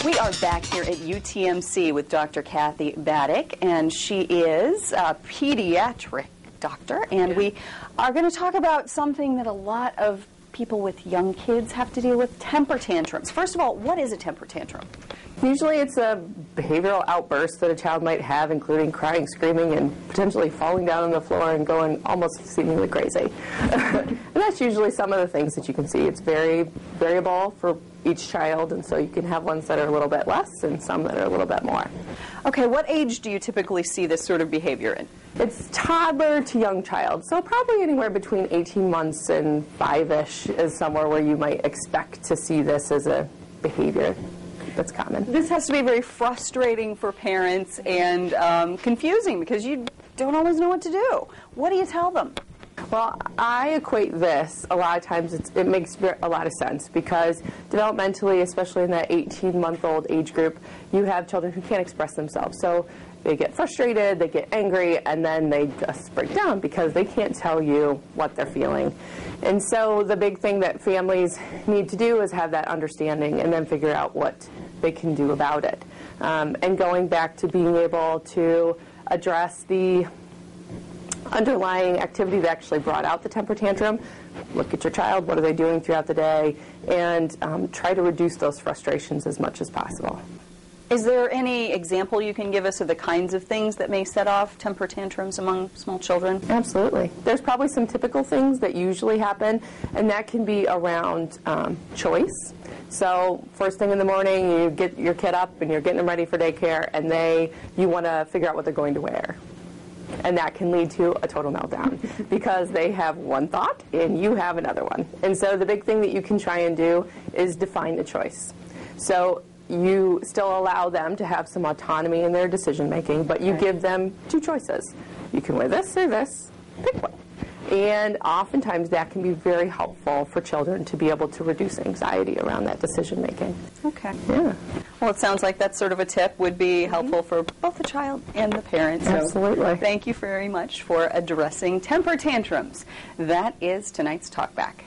We are back here at UTMC with Dr. Cathi Badik, and she is a pediatric doctor, and we are going to talk about something that a lot of people with young kids have to deal with, temper tantrums. First of all, what is a temper tantrum? Usually it's a behavioral outburst that a child might have, including crying, screaming, and potentially falling down on the floor and going almost seemingly crazy. And that's usually some of the things that you can see. It's very variable for each child, and so you can have ones that are a little bit less and some that are a little bit more. Okay, what age do you typically see this sort of behavior in? It's toddler to young child, so probably anywhere between 18 months and 5-ish is somewhere where you might expect to see this as a behavior that's common. This has to be very frustrating for parents and confusing because you don't always know what to do. What do you tell them? Well, I equate this, a lot of times it makes a lot of sense because developmentally, especially in that 18-month-old age group, you have children who can't express themselves. So they get frustrated, they get angry, and then they just break down because they can't tell you what they're feeling. And so the big thing that families need to do is have that understanding and then figure out what they can do about it. And going back to being able to address the underlying activity that actually brought out the temper tantrum, look at your child, what are they doing throughout the day, and try to reduce those frustrations as much as possible. Is there any example you can give us of the kinds of things that may set off temper tantrums among small children? Absolutely. There's probably some typical things that usually happen, and that can be around choice. So first thing in the morning, you get your kid up and you're getting them ready for daycare, and you want to figure out what they're going to wear. And that can lead to a total meltdown because they have one thought and you have another one. And so the big thing that you can try and do is define the choice. So you still allow them to have some autonomy in their decision making, but you give them two choices. You can wear this or this, pick one. And oftentimes that can be very helpful for children to be able to reduce anxiety around that decision making. Okay. Yeah. Well, it sounds like that sort of a tip would be helpful for both the child and the parents. Absolutely. So thank you very much for addressing temper tantrums. That is tonight's Talk Back.